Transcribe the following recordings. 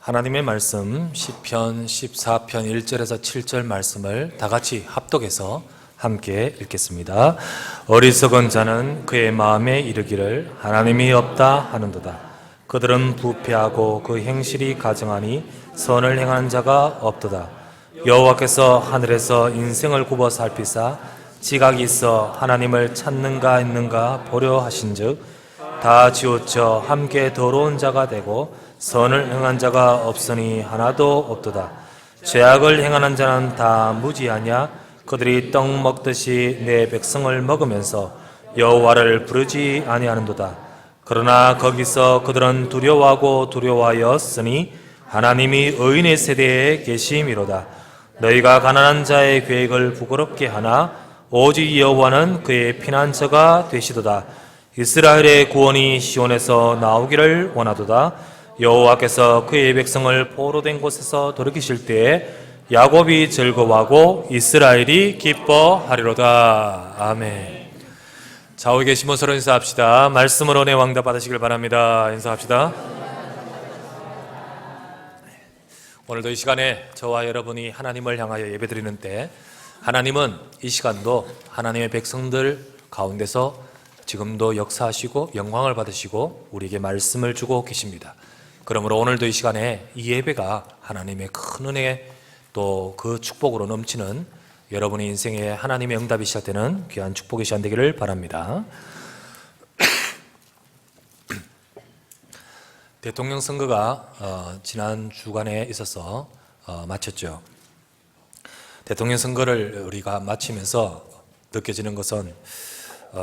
하나님의 말씀 시편 14편 1절에서 7절 말씀을 다 같이 합독해서 함께 읽겠습니다. 어리석은 자는 그의 마음에 이르기를 하나님이 없다 하는도다. 그들은 부패하고 그 행실이 가증하니 선을 행하는 자가 없도다. 여호와께서 하늘에서 인생을 굽어 살피사 지각이 있어 하나님을 찾는가 있는가 보려 하신즉 다 치우쳐 함께 더러운 자가 되고 선을 행한 자가 없으니 하나도 없도다. 죄악을 행하는 자는 다 무지하냐? 그들이 떡 먹듯이 내 백성을 먹으면서 여호와를 부르지 아니하는도다. 그러나 거기서 그들은 두려워하고 두려워하였으니 하나님이 의인의 세대에 계심이로다. 너희가 가난한 자의 계획을 부끄럽게 하나 오직 여호와는 그의 피난처가 되시도다. 이스라엘의 구원이 시온에서 나오기를 원하도다. 여호와께서 그의 백성을 포로된 곳에서 돌이키실 때에 야곱이 즐거워하고 이스라엘이 기뻐하리로다. 아멘. 좌우에 계시면 서로 인사합시다. 말씀으로 은혜 왕답 받으시길 바랍니다. 인사합시다. 오늘도 이 시간에 저와 여러분이 하나님을 향하여 예배드리는 때 하나님은 이 시간도 하나님의 백성들 가운데서 지금도 역사하시고 영광을 받으시고 우리에게 말씀을 주고 계십니다. 그러므로 오늘도 이 시간에 이 예배가 하나님의 큰 은혜 또 그 축복으로 넘치는 여러분의 인생에 하나님의 응답이 시작되는 귀한 축복이 시작되기를 바랍니다. 대통령 선거가 지난 주간에 있어서 마쳤죠. 대통령 선거를 우리가 마치면서 느껴지는 것은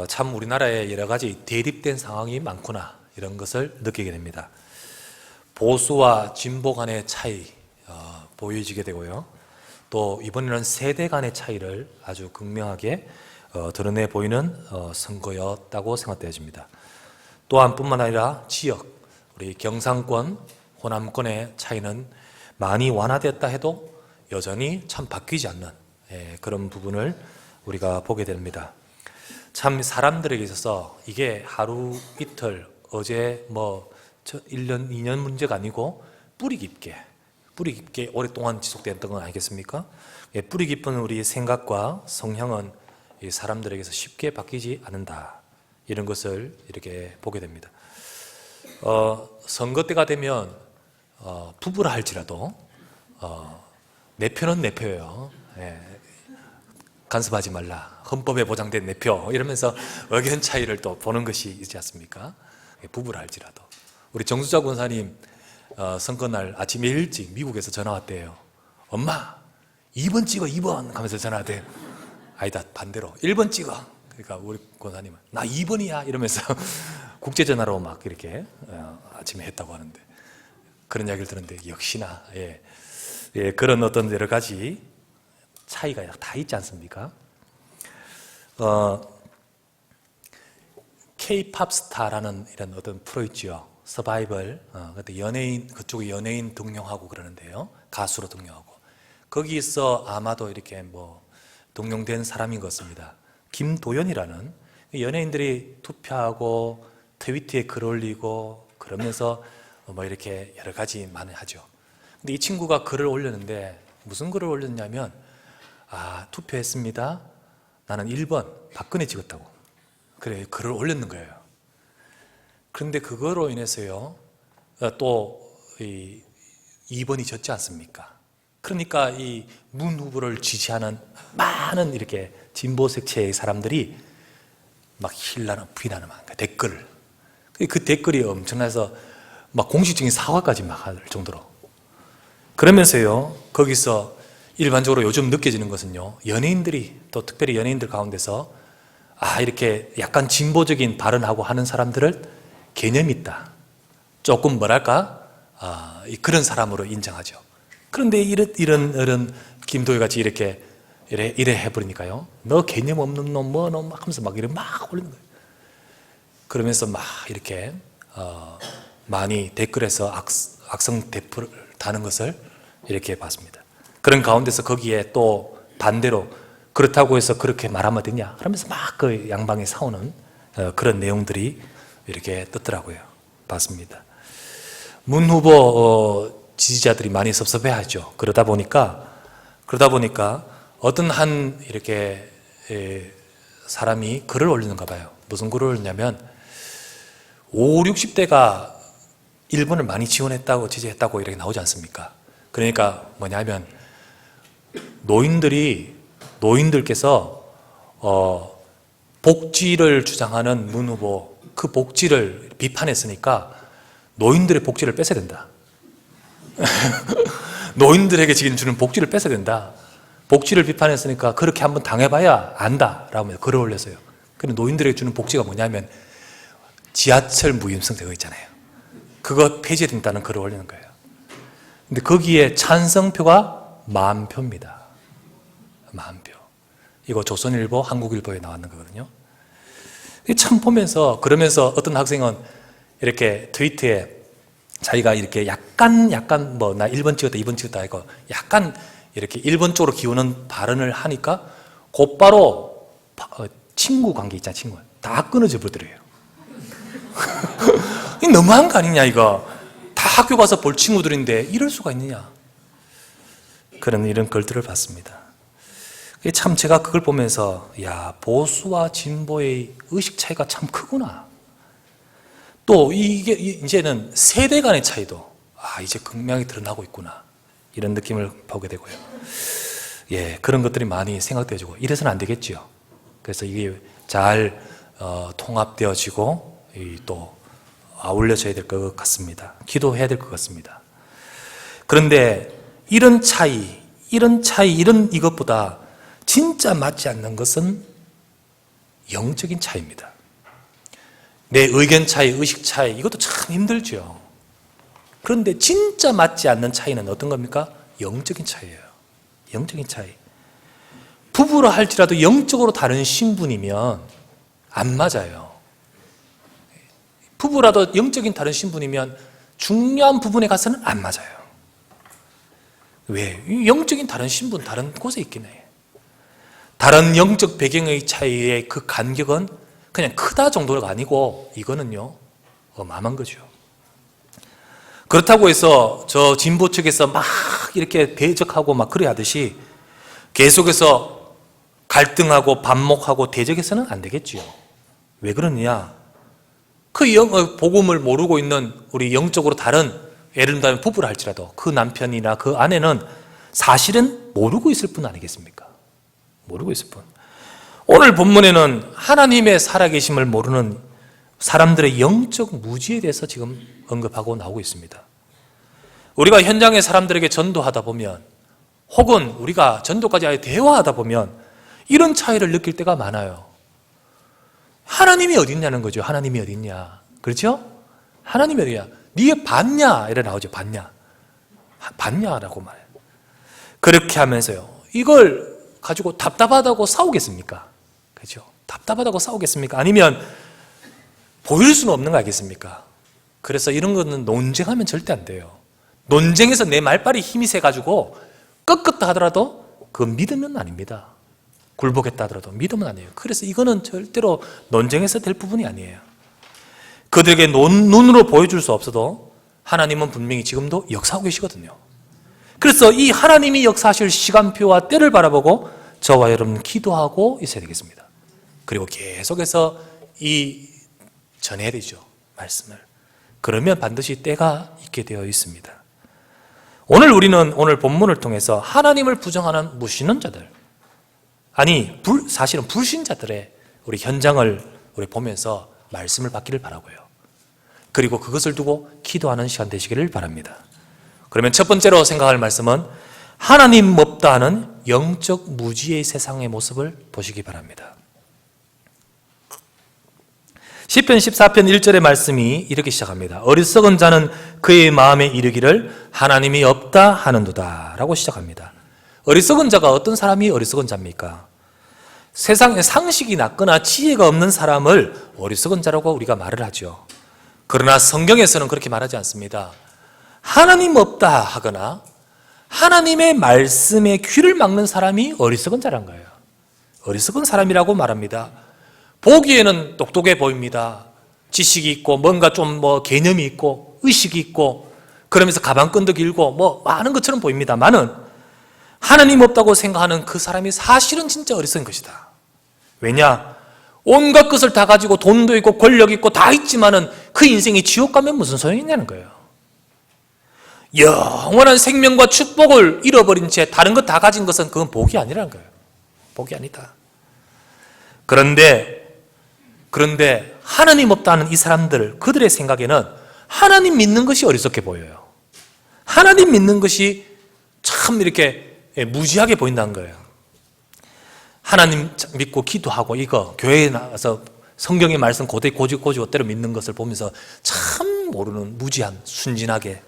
참 우리나라에 여러 가지 대립된 상황이 많구나 이런 것을 느끼게 됩니다. 보수와 진보 간의 차이 보여지게 되고요. 또 이번에는 세대 간의 차이를 아주 극명하게 드러내 보이는 선거였다고 생각되어집니다. 또한 뿐만 아니라 지역, 우리 경상권, 호남권의 차이는 많이 완화됐다 해도 여전히 참 바뀌지 않는 그런 부분을 우리가 보게 됩니다. 참 사람들에게 있어서 이게 하루 이틀 어제 1년, 2년 문제가 아니고 뿌리 깊게 오랫동안 지속됐던 건 아니겠습니까? 뿌리 깊은 우리 생각과 성향은 사람들에게서 쉽게 바뀌지 않는다. 이런 것을 이렇게 보게 됩니다. 선거 때가 되면 부부라 할지라도 내 표는 내 표예요. 간섭하지 말라. 헌법에 보장된 내 표. 이러면서 의견 차이를 또 보는 것이 있지 않습니까? 부부라 할지라도. 우리 정수자 권사님 선거날 아침에 일찍 미국에서 전화 왔대요. 엄마 2번 찍어 2번 하면서 전화 왔대요. 아니다 반대로 1번 찍어. 그러니까 우리 권사님은 나 2번이야 이러면서 국제전화로 막 이렇게 아침에 했다고 하는데 그런 이야기를 들었는데 역시나 그런 어떤 여러 가지 차이가 다 있지 않습니까? K-팝 스타라는 이런 어떤 프로 있죠. 서바이벌, 그때 연예인, 그쪽에 연예인 등용하고 그러는데요. 가수로 등용하고. 거기서 아마도 이렇게 등용된 사람인 것 같습니다. 김도연이라는 연예인들이 투표하고 트위터에 글 올리고 그러면서 이렇게 여러 가지 많이 하죠. 근데 이 친구가 글을 올렸는데 무슨 글을 올렸냐면, 투표했습니다. 나는 1번 박근혜 찍었다고. 그래, 글을 올렸는 거예요. 그런데 그거로 인해서요, 또 2번이 졌지 않습니까? 그러니까 이 문 후보를 지지하는 많은 이렇게 진보 색채의 사람들이 막 힐나는 부인하는 댓글을. 그 댓글이 엄청나서 막 공식적인 사과까지 막 할 정도로. 그러면서요, 거기서 일반적으로 요즘 느껴지는 것은요, 연예인들이 또 특별히 연예인들 가운데서 이렇게 약간 진보적인 발언하고 하는 사람들을 개념 있다. 조금 그런 사람으로 인정하죠. 그런데 이런 김도희 같이 이래 해버리니까요. 너 개념 없는 놈, 너 하면서 막 올리는 거예요. 그러면서 막 이렇게 많이 댓글에서 악성 댓글 다는 것을 이렇게 봤습니다. 그런 가운데서 거기에 또 반대로 그렇다고 해서 그렇게 말하면 되냐? 그러면서 막 그 양방에 싸우는 그런 내용들이 이렇게 떴더라고요. 봤습니다. 문 후보 지지자들이 많이 섭섭해하죠. 그러다 보니까 어떤 한 이렇게 사람이 글을 올리는가 봐요. 무슨 글을 올리냐면 5, 60대가 일본을 많이 지원했다고 지지했다고 이렇게 나오지 않습니까? 그러니까 뭐냐면 노인들께서 복지를 주장하는 문 후보 그 복지를 비판했으니까 노인들의 복지를 뺏어야 된다. 노인들에게 지금 주는 복지를 뺏어야 된다. 복지를 비판했으니까 그렇게 한번 당해봐야 안다 라고 글을 올렸어요. 근데 노인들에게 주는 복지가 뭐냐면 지하철 무임승 되어 있잖아요. 그거 폐지된다는 글을 올리는 거예요. 근데 거기에 찬성표가 10,000표입니다. 10,000표. 이거 조선일보, 한국일보에 나왔는 거거든요. 참 보면서, 그러면서 어떤 학생은 이렇게 트위터에 자기가 이렇게 약간 뭐 나 1번 찍었다, 2번 찍었다 하고 약간 이렇게 1번 쪽으로 기우는 발언을 하니까 곧바로 친구 관계 있잖아, 친구. 다 끊어져 버리더래요. 너무한 거 아니냐, 이거. 다 학교 가서 볼 친구들인데 이럴 수가 있느냐. 이런 글들을 봤습니다. 참 제가 그걸 보면서, 야, 보수와 진보의 의식 차이가 참 크구나. 또 이게 이제는 세대 간의 차이도, 이제 극명히 드러나고 있구나. 이런 느낌을 보게 되고요. 예, 그런 것들이 많이 생각되어지고, 이래서는 안 되겠죠. 그래서 이게 잘 통합되어지고, 또 아울려져야 될 것 같습니다. 기도해야 될 것 같습니다. 그런데 이런 이것보다 진짜 맞지 않는 것은 영적인 차이입니다. 내 의견 차이, 의식 차이, 이것도 참 힘들죠. 그런데 진짜 맞지 않는 차이는 어떤 겁니까? 영적인 차이예요. 영적인 차이. 부부라 할지라도 영적으로 다른 신분이면 안 맞아요. 부부라도 영적인 다른 신분이면 중요한 부분에 가서는 안 맞아요. 왜? 영적인 다른 신분, 다른 곳에 있긴 해. 다른 영적 배경의 차이의 그 간격은 그냥 크다 정도가 아니고 이거는요, 어마어마한 거죠. 그렇다고 해서 저 진보 측에서 막 이렇게 대적하고 막 그래 하듯이 계속해서 갈등하고 반목하고 대적해서는 안 되겠지요. 왜 그러느냐? 그 복음을 모르고 있는 우리 영적으로 다른, 예를 들면 부부를 할지라도 그 남편이나 그 아내는 사실은 모르고 있을 뿐 아니겠습니까? 모르고 있을 뿐. 오늘 본문에는 하나님의 살아계심을 모르는 사람들의 영적 무지에 대해서 지금 언급하고 나오고 있습니다. 우리가 현장의 사람들에게 전도하다 보면, 혹은 우리가 전도까지 아예 대화하다 보면 이런 차이를 느낄 때가 많아요. 하나님이 어디 있냐는 거죠. 하나님이 어디 있냐. 그렇죠? 하나님이 어디냐. 네가 봤냐? 이래 나오죠. 봤냐? 봤냐라고 말해요. 그렇게 하면서요, 이걸 가지고 답답하다고 싸우겠습니까? 그렇죠? 답답하다고 싸우겠습니까? 아니면 보일 수는 없는 거 알겠습니까? 그래서 이런 거는 논쟁하면 절대 안 돼요. 논쟁에서 내 말빨이 힘이 세가지고 꺾었다 하더라도 그건 믿음은 아닙니다. 굴복했다 하더라도 믿음은 아니에요. 그래서 이거는 절대로 논쟁에서 될 부분이 아니에요. 그들에게 눈으로 보여줄 수 없어도 하나님은 분명히 지금도 역사하고 계시거든요. 그래서 이 하나님이 역사하실 시간표와 때를 바라보고 저와 여러분 기도하고 있어야 되겠습니다. 그리고 계속해서 전해야 되죠. 말씀을. 그러면 반드시 때가 있게 되어 있습니다. 우리는 오늘 본문을 통해서 하나님을 부정하는 무신론자들, 사실은 불신자들의 우리 현장을 우리 보면서 말씀을 받기를 바라고요. 그리고 그것을 두고 기도하는 시간 되시기를 바랍니다. 그러면 첫 번째로 생각할 말씀은 하나님 없다 하는 영적 무지의 세상의 모습을 보시기 바랍니다. 시편 14편 1절의 말씀이 이렇게 시작합니다. 어리석은 자는 그의 마음에 이르기를 하나님이 없다 하는도다 라고 시작합니다. 어리석은 자가 어떤 사람이 어리석은 자입니까? 세상에 상식이 낮거나 지혜가 없는 사람을 어리석은 자라고 우리가 말을 하죠. 그러나 성경에서는 그렇게 말하지 않습니다. 하나님 없다 하거나 하나님의 말씀에 귀를 막는 사람이 어리석은 자란 거예요. 어리석은 사람이라고 말합니다. 보기에는 똑똑해 보입니다. 지식이 있고 뭔가 좀 개념이 있고 의식이 있고, 그러면서 가방끈도 길고 뭐 많은 것처럼 보입니다만은 하나님 없다고 생각하는 그 사람이 사실은 진짜 어리석은 것이다. 왜냐? 온갖 것을 다 가지고 돈도 있고 권력 있고 다 있지만은 그 인생이 지옥 가면 무슨 소용이 있냐는 거예요. 영원한 생명과 축복을 잃어버린 채 다른 것 다 가진 것은 그건 복이 아니라는 거예요. 복이 아니다. 그런데 하나님 없다는 이 사람들, 그들의 생각에는 하나님 믿는 것이 어리석게 보여요. 하나님 믿는 것이 참 이렇게 무지하게 보인다는 거예요. 하나님 믿고 기도하고 이거 교회에 나가서 성경의 말씀 고지고대로 믿는 것을 보면서 참 모르는, 무지한, 순진하게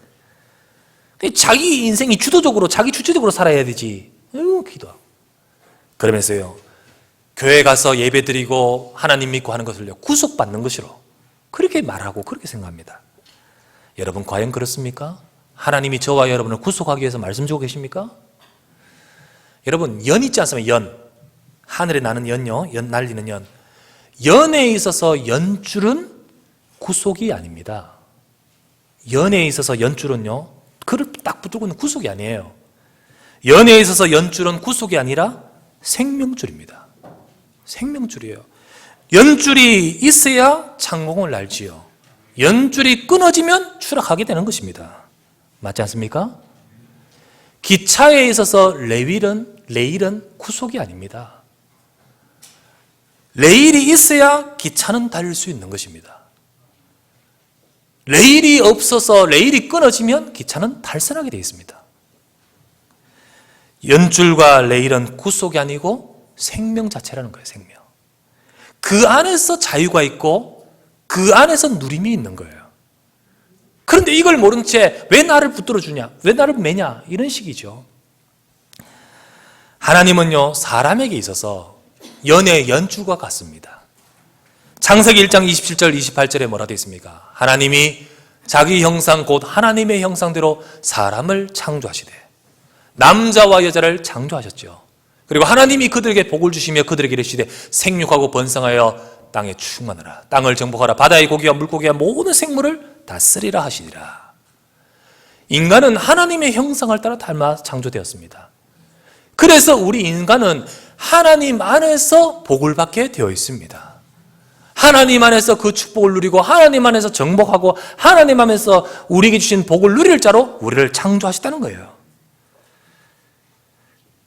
자기 인생이 주도적으로, 자기 주체적으로 살아야 되지. 기도하고. 그러면서요, 교회 가서 예배 드리고 하나님 믿고 하는 것을요, 구속받는 것으로 그렇게 말하고 그렇게 생각합니다. 여러분, 과연 그렇습니까? 하나님이 저와 여러분을 구속하기 위해서 말씀 주고 계십니까? 여러분, 연 있지 않습니까? 연. 하늘에 나는 연요, 연 날리는 연. 연에 있어서 연줄은 구속이 아닙니다. 연에 있어서 연줄은요, 그를 딱 붙들고 있는 구속이 아니에요. 연에 있어서 연줄은 구속이 아니라 생명줄입니다. 생명줄이에요. 연줄이 있어야 창공을 날지요. 연줄이 끊어지면 추락하게 되는 것입니다. 맞지 않습니까? 기차에 있어서 레일은 구속이 아닙니다. 레일이 있어야 기차는 달릴 수 있는 것입니다. 레일이 없어서 레일이 끊어지면 기차는 탈선하게 되어 있습니다. 연줄과 레일은 구속이 아니고 생명 자체라는 거예요. 생명. 그 안에서 자유가 있고 그 안에서 누림이 있는 거예요. 그런데 이걸 모른 채 왜 나를 붙들어주냐, 왜 나를 매냐, 이런 식이죠. 하나님은요, 사람에게 있어서 연의 연줄과 같습니다. 창세기 1장 27절 28절에 뭐라 되어 있습니까? 하나님이 자기 형상 곧 하나님의 형상대로 사람을 창조하시되 남자와 여자를 창조하셨죠. 그리고 하나님이 그들에게 복을 주시며 그들에게 이르시되 생육하고 번성하여 땅에 충만하라, 땅을 정복하라, 바다의 고기와 물고기와 모든 생물을 다스리라 하시니라. 인간은 하나님의 형상을 따라 닮아 창조되었습니다. 그래서 우리 인간은 하나님 안에서 복을 받게 되어 있습니다. 하나님 안에서 그 축복을 누리고 하나님 안에서 정복하고 하나님 안에서 우리에게 주신 복을 누릴 자로 우리를 창조하셨다는 거예요.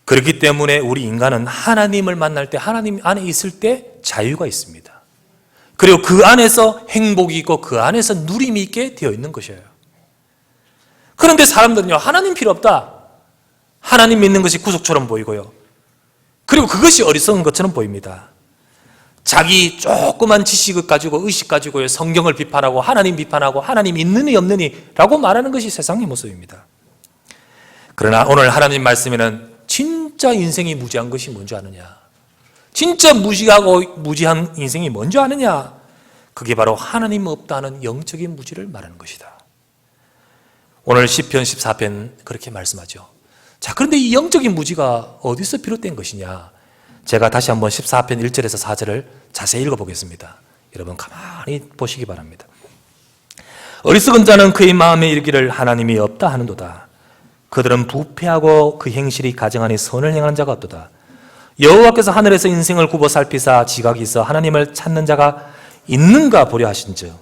그렇기 때문에 우리 인간은 하나님을 만날 때, 하나님 안에 있을 때 자유가 있습니다. 그리고 그 안에서 행복이 있고 그 안에서 누림이 있게 되어 있는 것이에요. 그런데 사람들은요, 하나님 필요 없다, 하나님 믿는 것이 구속처럼 보이고요, 그리고 그것이 어리석은 것처럼 보입니다. 자기 조그만 지식을 가지고, 의식 가지고 성경을 비판하고 하나님 비판하고 하나님 있느니 없느니 라고 말하는 것이 세상의 모습입니다. 그러나 오늘 하나님 말씀에는 진짜 인생이 무지한 것이 뭔지 아느냐, 진짜 무지하고 무지한 인생이 뭔지 아느냐, 그게 바로 하나님 없다는 영적인 무지를 말하는 것이다. 오늘 시편 14편 그렇게 말씀하죠. 자, 그런데 이 영적인 무지가 어디서 비롯된 것이냐, 제가 다시 한번 14편 1절에서 4절을 자세히 읽어보겠습니다. 여러분 가만히 보시기 바랍니다. 어리석은 자는 그의 마음에 이르기를 하나님이 없다 하는도다. 그들은 부패하고 그 행실이 가증하니 선을 행하는 자가 없도다. 여호와께서 하늘에서 인생을 굽어 살피사 지각이 있어 하나님을 찾는 자가 있는가 보려 하신즉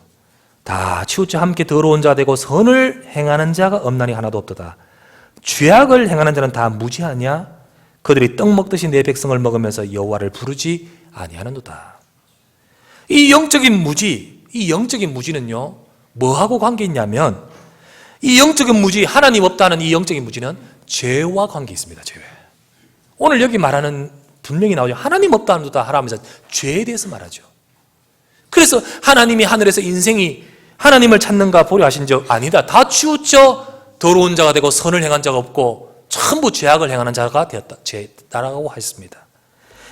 다 치우쳐 함께 더러운 자가 되고 선을 행하는 자가 없나니 하나도 없도다. 죄악을 행하는 자는 다 무지하냐? 그들이 떡 먹듯이 내 백성을 먹으면서 여호와를 부르지 아니하는도다. 이 영적인 무지는요, 뭐하고 관계 있냐면, 이 영적인 무지, 하나님 없다는 이 영적인 무지는 죄와 관계 있습니다. 죄. 오늘 여기 말하는 분명히 나오죠. 하나님 없다는도다 하라면서 죄에 대해서 말하죠. 그래서 하나님이 하늘에서 인생이 하나님을 찾는가 보려 하신 적 아니다. 다 치우쳐 더러운 자가 되고 선을 행한 자가 없고 전부 죄악을 행하는 자가 되었다라고 하셨습니다.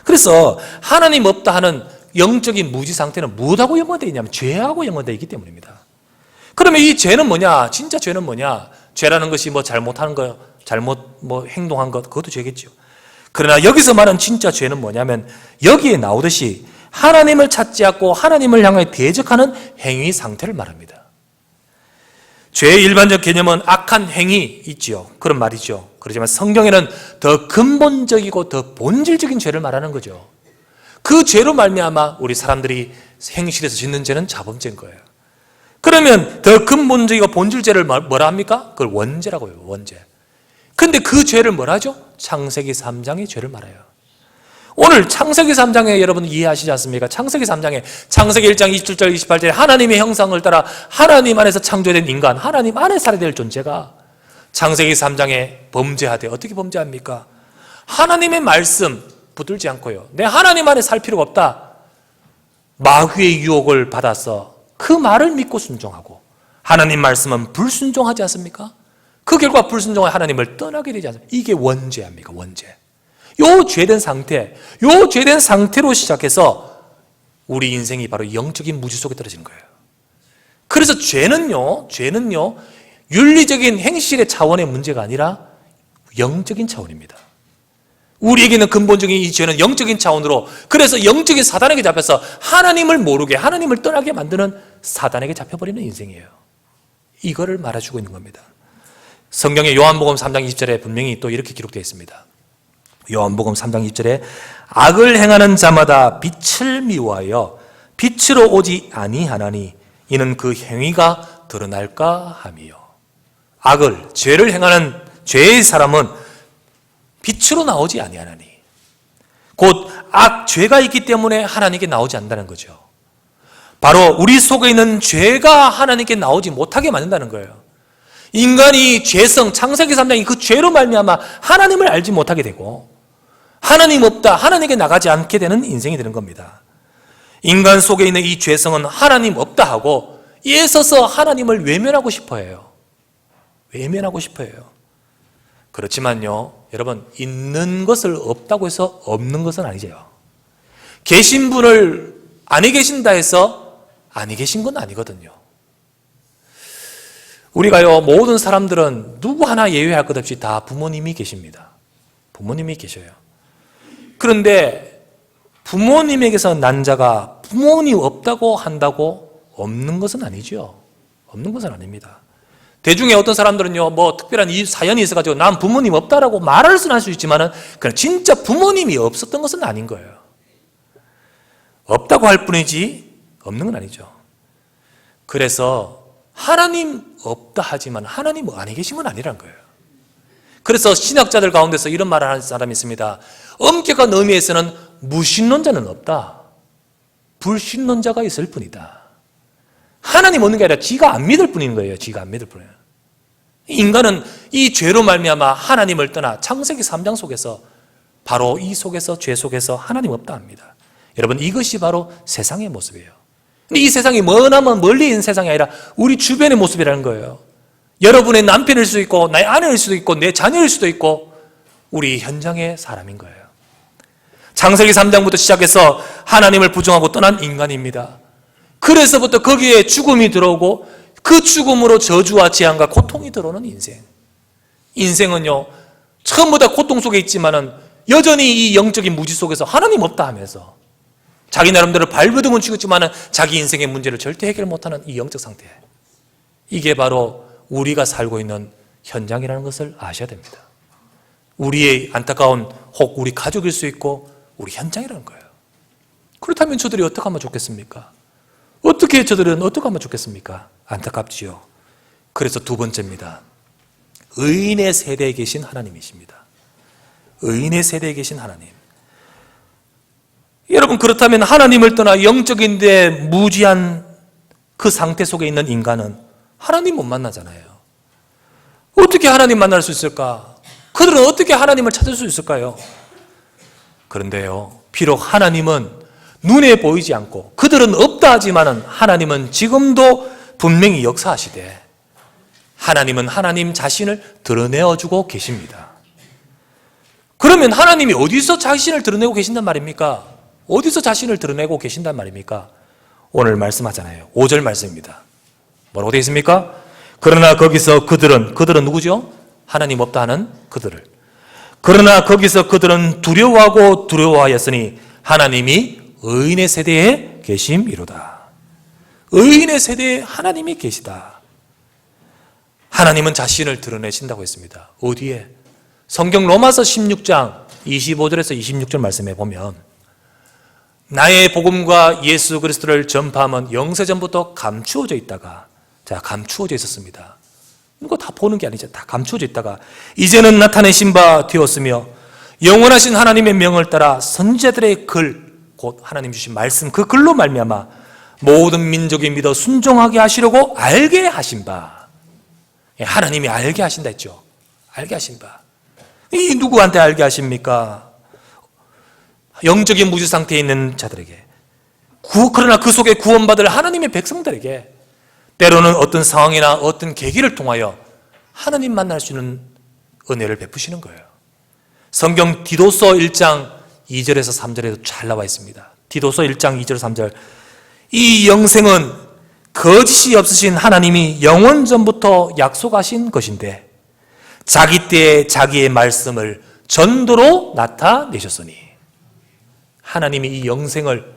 그래서 하나님 없다 하는 영적인 무지 상태는 무엇하고 연관되어 있냐면 죄하고 연관되어 있기 때문입니다. 그러면 이 죄는 뭐냐? 진짜 죄는 뭐냐? 죄라는 것이 뭐 잘못하는 거, 잘못 뭐 행동한 것, 그것도 죄겠죠. 그러나 여기서 말하는 진짜 죄는 뭐냐면 여기에 나오듯이 하나님을 찾지 않고 하나님을 향해 대적하는 행위 상태를 말합니다. 죄의 일반적 개념은 악한 행위 있지요. 그런 말이죠. 그렇지만 성경에는 더 근본적이고 더 본질적인 죄를 말하는 거죠. 그 죄로 말미암아 우리 사람들이 행실에서 짓는 죄는 자범죄인 거예요. 그러면 더 근본적이고 본질죄를 뭐라 합니까? 그걸 원죄라고 해요. 원죄. 근데 그 죄를 뭐라 하죠? 창세기 3장의 죄를 말해요. 오늘 창세기 3장에 여러분 이해하시지 않습니까? 창세기 3장에 창세기 1장 27절 28절에 하나님의 형상을 따라 하나님 안에서 창조된 인간, 하나님 안에 살아야 될 존재가 창세기 3장에 범죄하되 어떻게 범죄합니까? 하나님의 말씀 붙들지 않고요. 내 하나님 안에 살 필요가 없다. 마귀의 유혹을 받아서 그 말을 믿고 순종하고 하나님 말씀은 불순종하지 않습니까? 그 결과 불순종한 하나님을 떠나게 되지 않습니까? 이게 원죄입니까? 원죄. 요 죄된 상태로 시작해서 우리 인생이 바로 영적인 무지 속에 떨어지는 거예요. 그래서 죄는요, 윤리적인 행실의 차원의 문제가 아니라 영적인 차원입니다. 우리에게는 근본적인 이 죄는 영적인 차원으로, 그래서 영적인 사단에게 잡혀서 하나님을 모르게, 하나님을 떠나게 만드는 사단에게 잡혀버리는 인생이에요. 이거를 말해주고 있는 겁니다. 성경의 요한복음 3장 20절에 분명히 또 이렇게 기록되어 있습니다. 요한복음 3장 20절에 악을 행하는 자마다 빛을 미워하여 빛으로 오지 아니하나니 이는 그 행위가 드러날까 함이요. 악을, 죄를 행하는 죄의 사람은 빛으로 나오지 아니하나니, 곧 죄가 있기 때문에 하나님께 나오지 않는다는 거죠. 바로 우리 속에 있는 죄가 하나님께 나오지 못하게 만든다는 거예요. 인간이 죄성, 창세기 3장이 그 죄로 말미암아 하나님을 알지 못하게 되고 하나님 없다, 하나님께 나가지 않게 되는 인생이 되는 겁니다. 인간 속에 있는 이 죄성은 하나님 없다 하고 이에 서서 하나님을 외면하고 싶어 해요. 외면하고 싶어 해요. 그렇지만요, 여러분, 있는 것을 없다고 해서 없는 것은 아니죠. 계신 분을 아니 계신다 해서 아니 계신 건 아니거든요. 우리가요, 모든 사람들은 누구 하나 예외할 것 없이 다 부모님이 계십니다. 부모님이 계셔요. 그런데 부모님에게서 난 자가 부모님 없다고 한다고 없는 것은 아니죠. 없는 것은 아닙니다. 대중에 어떤 사람들은요, 뭐 특별한 사연이 있어가지고 난 부모님 없다라고 말할 수는 할 수 있지만은 그냥 진짜 부모님이 없었던 것은 아닌 거예요. 없다고 할 뿐이지 없는 건 아니죠. 그래서 하나님 없다 하지만 하나님 아니 계신 건 아니라는 거예요. 그래서 신학자들 가운데서 이런 말을 하는 사람이 있습니다. 엄격한 의미에서는 무신론자는 없다. 불신론자가 있을 뿐이다. 하나님 없는 게 아니라 지가 안 믿을 뿐인 거예요. 지가 안 믿을 뿐이에요. 인간은 이 죄로 말미암아 하나님을 떠나 창세기 3장 속에서 바로 이 속에서 죄 속에서 하나님 없다 합니다. 여러분, 이것이 바로 세상의 모습이에요. 근데 이 세상이 머나먼 멀리 있는 세상이 아니라 우리 주변의 모습이라는 거예요. 여러분의 남편일 수도 있고 나의 아내일 수도 있고 내 자녀일 수도 있고 우리 현장의 사람인 거예요. 창세기 3장부터 시작해서 하나님을 부정하고 떠난 인간입니다. 그래서부터 거기에 죽음이 들어오고 그 죽음으로 저주와 재앙과 고통이 들어오는 인생. 인생은요, 처음보다 고통 속에 있지만은 여전히 이 영적인 무지 속에서 하나님 없다 하면서 자기 나름대로 발버둥은 치겠지만은 자기 인생의 문제를 절대 해결 못하는 이 영적 상태. 이게 바로 우리가 살고 있는 현장이라는 것을 아셔야 됩니다. 우리의 안타까운 혹 우리 가족일 수 있고 우리 현장이라는 거예요. 그렇다면 저들이 어떻게 하면 좋겠습니까? 저들은 어떻게 하면 좋겠습니까? 안타깝지요. 그래서 두 번째입니다. 의인의 세대에 계신 하나님이십니다. 의인의 세대에 계신 하나님. 여러분, 그렇다면 하나님을 떠나 영적인데 무지한 그 상태 속에 있는 인간은 하나님 못 만나잖아요. 어떻게 하나님 만날 수 있을까? 그들은 어떻게 하나님을 찾을 수 있을까요? 그런데요, 비록 하나님은 눈에 보이지 않고 그들은 없다 하지만은 하나님은 지금도 분명히 역사하시되 하나님은 하나님 자신을 드러내어주고 계십니다. 그러면 하나님이 어디서 자신을 드러내고 계신단 말입니까? 어디서 자신을 드러내고 계신단 말입니까? 오늘 말씀하잖아요. 5절 말씀입니다. 뭐라고 되어 있습니까? 그러나 거기서 그들은 누구죠? 하나님 없다 하는 그들을. 그러나 거기서 그들은 두려워하였으니 하나님이 의인의 세대에 계심이로다. 의인의 세대에 하나님이 계시다. 하나님은 자신을 드러내신다고 했습니다. 어디에? 성경 로마서 16장 25절에서 26절 말씀에 보면 나의 복음과 예수 그리스도를 전파함은 영세전부터 감추어져 있다가 감추어져 있었습니다. 이거 다 보는 게 아니죠. 다 감추어져 있다가 이제는 나타내신 바 되었으며 영원하신 하나님의 명을 따라 선지자들의 글, 곧 하나님 주신 말씀 그 글로 말미암아 모든 민족이 믿어 순종하게 하시려고 알게 하신 바. 하나님이 알게 하신다 했죠. 알게 하신 바. 이 누구한테 알게 하십니까? 영적인 무지 상태에 있는 자들에게. 그러나 그 속에 구원받을 하나님의 백성들에게 때로는 어떤 상황이나 어떤 계기를 통하여 하나님 만날 수 있는 은혜를 베푸시는 거예요. 성경 디도서 1장 2절에서 3절에도 잘 나와 있습니다. 디도서 1장 2절 3절. 이 영생은 거짓이 없으신 하나님이 영원 전부터 약속하신 것인데 자기 때에 자기의 말씀을 전도로 나타내셨으니, 하나님이 이 영생을,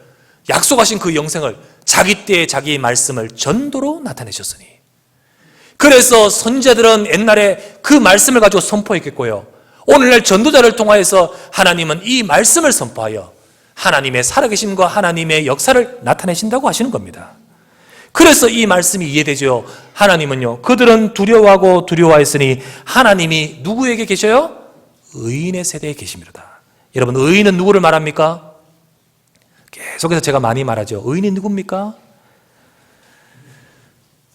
약속하신 그 영생을 자기 때에 자기의 말씀을 전도로 나타내셨으니, 그래서 선지자들은 옛날에 그 말씀을 가지고 선포했겠고요, 오늘날 전도자를 통하여서 하나님은 이 말씀을 선포하여 하나님의 살아계심과 하나님의 역사를 나타내신다고 하시는 겁니다. 그래서 이 말씀이 이해되죠. 하나님은요, 그들은 두려워하고 두려워하였으니 하나님이 누구에게 계셔요? 의인의 세대에 계십니다. 여러분, 의인은 누구를 말합니까? 계속해서 제가 많이 말하죠. 의인이 누굽니까?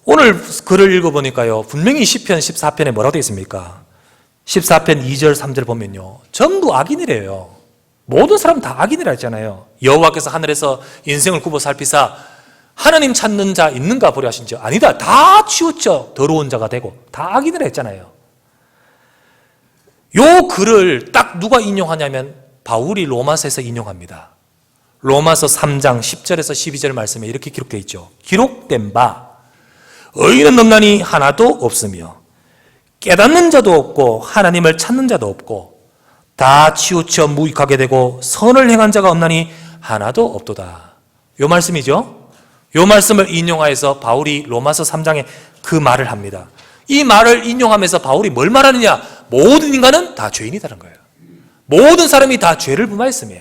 오늘 글을 읽어보니까요, 분명히 시편 14편에 뭐라고 되어 있습니까? 14편 2절 3절 보면요, 전부 악인이래요. 모든 사람 다 악인이라 했잖아요. 여호와께서 하늘에서 인생을 굽어 살피사 하나님 찾는 자 있는가 보려 하신지, 아니다, 다 치우쳐 더러운 자가 되고 다 악인이라 했잖아요. 요 글을 딱 누가 인용하냐면 바울이 로마서에서 인용합니다. 로마서 3장 10절에서 12절 말씀에 이렇게 기록되어 있죠. 기록된 바 의인은 없나니 하나도 없으며 깨닫는 자도 없고 하나님을 찾는 자도 없고 다 치우쳐 무익하게 되고 선을 행한 자가 없나니 하나도 없도다. 요 말씀이죠. 요 말씀을 인용하여서 바울이 로마서 3장에 그 말을 합니다. 이 말을 인용하면서 바울이 뭘 말하느냐? 모든 인간은 다 죄인이다는 거예요. 모든 사람이 다 죄를 범하였으며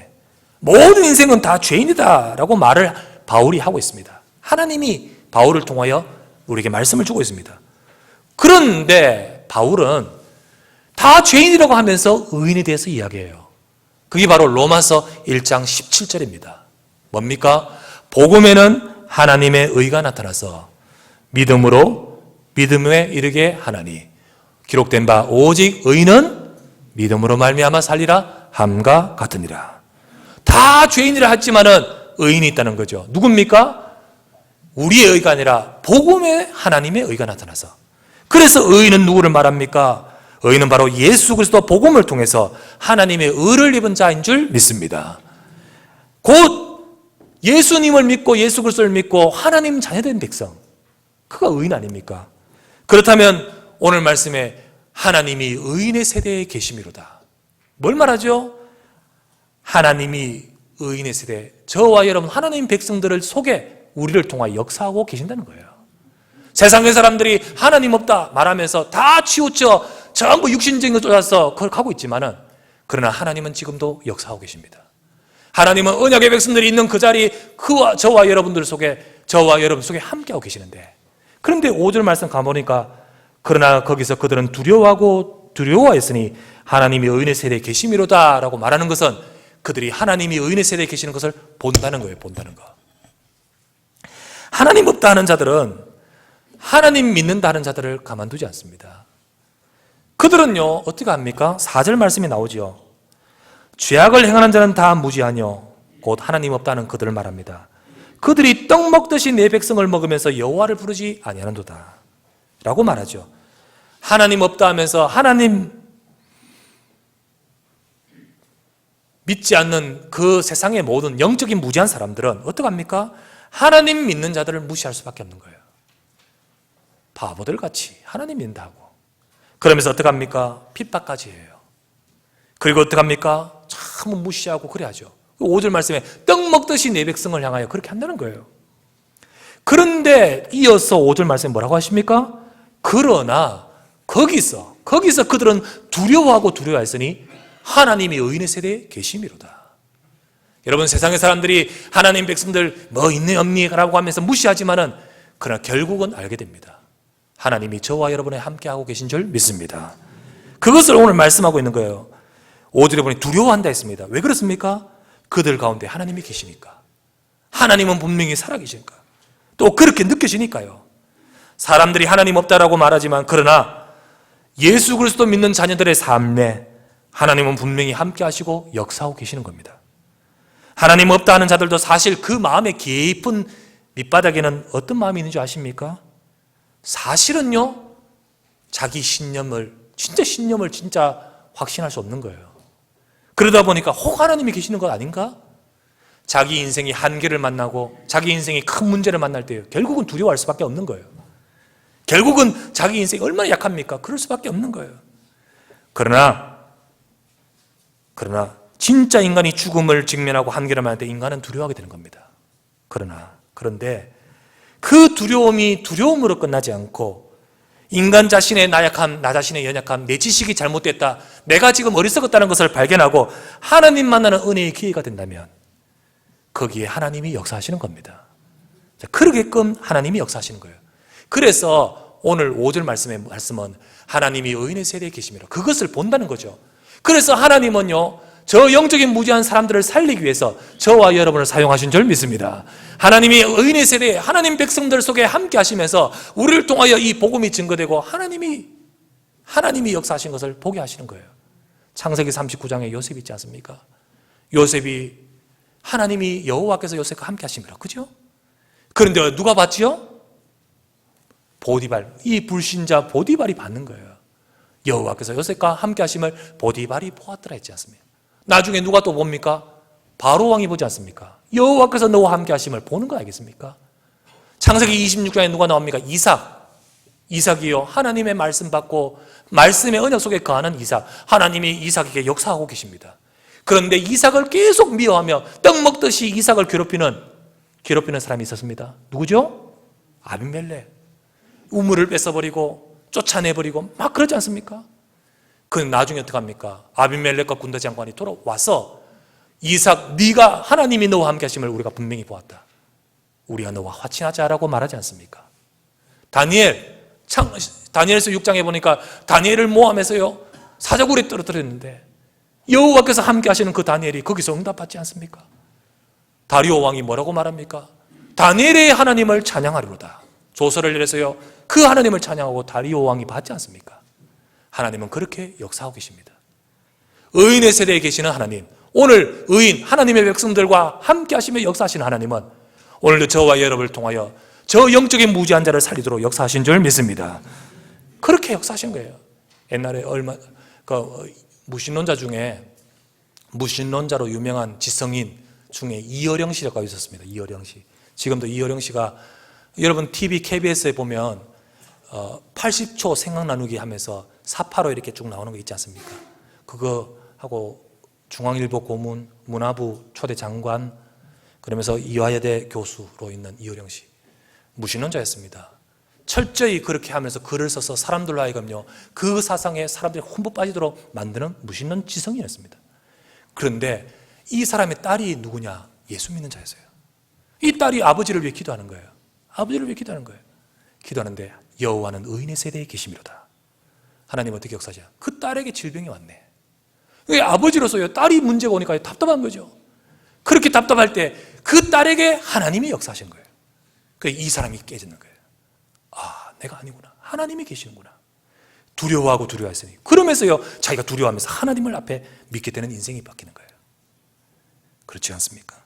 모든 인생은 다 죄인이다라고 말을 바울이 하고 있습니다. 하나님이 바울을 통하여 우리에게 말씀을 주고 있습니다. 그런데 바울은 다 죄인이라고 하면서 의인에 대해서 이야기해요. 그게 바로 로마서 1장 17절입니다. 뭡니까? 복음에는 하나님의 의가 나타나서 믿음으로 믿음에 이르게 하나니 기록된 바 오직 의인은 믿음으로 말미암아 살리라 함과 같으니라. 다 죄인이라 했지만은 의인이 있다는 거죠. 누굽니까? 우리의 의가 아니라 복음에 하나님의 의가 나타나서. 그래서 의인은 누구를 말합니까? 의인은 바로 예수 그리스도 복음을 통해서 하나님의 의를 입은 자인 줄 믿습니다. 곧 예수님을 믿고 예수 그리스도를 믿고 하나님 자녀된 백성, 그가 의인 아닙니까? 그렇다면 오늘 말씀에 하나님이 의인의 세대에 계심이로다. 뭘 말하죠? 하나님이 의인의 세대, 저와 여러분 하나님 백성들을 속에 우리를 통하여 역사하고 계신다는 거예요. 세상의 사람들이 하나님 없다 말하면서 다 치우쳐 전부 육신적인 것 쫓아서 그걸 가고 있지만은, 그러나 하나님은 지금도 역사하고 계십니다. 하나님은 언약의 백성들이 있는 그 자리, 그와 저와 여러분들 속에, 저와 여러분 속에 함께하고 계시는데, 그런데 5절 말씀 가보니까 그러나 거기서 그들은 두려워하고 두려워했으니 하나님이 의인의 세대에 계심이로다 라고 말하는 것은 그들이 하나님이 의인의 세대에 계시는 것을 본다는 거예요. 본다는 거. 하나님 없다 하는 자들은 하나님 믿는다 하는 자들을 가만두지 않습니다. 그들은요 어떻게 합니까? 4절 말씀이 나오죠. 죄악을 행하는 자는 다 무지하뇨 곧 하나님 없다는 그들을 말합니다. 그들이 떡 먹듯이 내 백성을 먹으면서 여호와를 부르지 아니하는도다 라고 말하죠. 하나님 없다 하면서 하나님 믿지 않는 그 세상의 모든 영적인 무지한 사람들은 어떻게 합니까? 하나님 믿는 자들을 무시할 수밖에 없는 거예요. 바보들 같이 하나님 믿는다고. 그러면서 어떻게 합니까? 핍박까지 해요. 그리고 어떻게 합니까? 참 무시하고 그래 하죠. 5절 말씀에 떡 먹듯이 내 백성을 향하여 그렇게 한다는 거예요. 그런데 이어서 5절 말씀에 뭐라고 하십니까? 그러나 거기서 그들은 두려워하고 두려워했으니 하나님이 의인의 세대에 계심이로다. 여러분, 세상의 사람들이 하나님 백성들 뭐 있니 없니 라고 하면서 무시하지만은 그러나 결국은 알게 됩니다. 하나님이 저와 여러분의 함께하고 계신 줄 믿습니다. 그것을 오늘 말씀하고 있는 거예요. 5절에 보니 두려워한다 했습니다. 왜 그렇습니까? 그들 가운데 하나님이 계시니까. 하나님은 분명히 살아계시니까. 또 그렇게 느껴지니까요. 사람들이 하나님 없다라고 말하지만 그러나 예수 그리스도 믿는 자녀들의 삶에 하나님은 분명히 함께 하시고 역사하고 계시는 겁니다. 하나님 없다 하는 자들도 사실 그 마음의 깊은 밑바닥에는 어떤 마음이 있는 줄 아십니까? 사실은요, 자기 신념을 진짜 확신할 수 없는 거예요. 그러다 보니까 혹 하나님이 계시는 것 아닌가? 자기 인생이 한계를 만나고 자기 인생이 큰 문제를 만날 때 결국은 두려워할 수밖에 없는 거예요. 결국은 자기 인생이 얼마나 약합니까? 그럴 수밖에 없는 거예요. 그러나 진짜 인간이 죽음을 직면하고 한계를 만날 때 인간은 두려워하게 되는 겁니다. 그런데 그 두려움이 두려움으로 끝나지 않고 인간 자신의 나약함, 나 자신의 연약함, 내 지식이 잘못됐다, 내가 지금 어리석었다는 것을 발견하고 하나님 만나는 은혜의 기회가 된다면 거기에 하나님이 역사하시는 겁니다. 그러게끔 하나님이 역사하시는 거예요. 그래서 오늘 5절 말씀은 하나님이 의인의 세대에 계심이라 그것을 본다는 거죠. 그래서 하나님은요, 저 영적인 무지한 사람들을 살리기 위해서 저와 여러분을 사용하신 줄 믿습니다. 하나님이 의인의 세대에 하나님 백성들 속에 함께 하시면서 우리를 통하여 이 복음이 증거되고 하나님이 역사하신 것을 보게 하시는 거예요. 창세기 39장에 요셉 있지 않습니까? 요셉이 하나님이 여호와께서 요셉과 함께 하십니다. 그죠? 그런데 누가 봤지요? 보디발, 이 불신자 보디발이 받는 거예요. 여호와께서 요셉과 함께 하심을 보디발이 보았더라 했지 않습니까? 나중에 누가 또 봅니까? 바로 왕이 보지 않습니까? 여호와께서 너와 함께 하심을 보는 거 알겠습니까? 창세기 26장에 누가 나옵니까? 이삭이요, 하나님의 말씀 받고 말씀의 언약 속에 거하는 이삭, 하나님이 이삭에게 역사하고 계십니다. 그런데 이삭을 계속 미워하며 떡 먹듯이 이삭을 괴롭히는 사람이 있었습니다. 누구죠? 아비멜렉. 우물을 뺏어버리고 쫓아내버리고 막 그러지 않습니까? 그는 나중에 어떻게 합니까? 아비멜렉과 군대 장관이 돌아와서 이삭, 네가 하나님이 너와 함께 하심을 우리가 분명히 보았다. 우리가 너와 화친하자라고 말하지 않습니까? 다니엘서 6장에 보니까 다니엘을 모함해서요, 사자굴에 떨어뜨렸는데 여호와께서 함께 하시는 그 다니엘이 거기서 응답받지 않습니까? 다리오 왕이 뭐라고 말합니까? 다니엘의 하나님을 찬양하리로다. 조서를 내려서요, 그 하나님을 찬양하고 다리오 왕이 받지 않습니까? 하나님은 그렇게 역사하고 계십니다. 의인의 세대에 계시는 하나님, 오늘 의인 하나님의 백성들과 함께 하시며 역사하시는 하나님은 오늘도 저와 여러분을 통하여 저 영적인 무지한 자를 살리도록 역사하신 줄 믿습니다. 그렇게 역사하신 거예요. 옛날에 무신론자 중에 무신론자로 유명한 지성인 중에 이어령 씨라고 있었습니다. 이어령 씨. 지금도 이어령 씨가 여러분 TV KBS에 보면 80초 생각 나누기 하면서 485 이렇게 쭉 나오는 거 있지 않습니까? 그거 하고 중앙일보 고문, 문화부 초대 장관, 그러면서 이화여대 교수로 있는 이어령 씨, 무신론자였습니다. 철저히 그렇게 하면서 글을 써서 사람들로 하여금요, 그 사상에 사람들이 흠뻑 빠지도록 만드는 무신론 지성이었습니다. 그런데 이 사람의 딸이 누구냐? 예수 믿는 자였어요. 이 딸이 아버지를 위해 기도하는 거예요. 아버지를 위해 기도하는 거예요. 기도하는데 여호와는 의인의 세대에 계심이로다. 하나님 어떻게 역사하냐? 그 딸에게 질병이 왔네. 아버지로서요, 딸이 문제가 오니까 답답한 거죠. 그렇게 답답할 때 그 딸에게 하나님이 역사하신 거예요. 이 사람이 깨지는 거예요. 아, 내가 아니구나. 하나님이 계시는구나. 두려워하고 두려워했으니. 그러면서요, 자기가 두려워하면서 하나님을 앞에 믿게 되는 인생이 바뀌는 거예요. 그렇지 않습니까?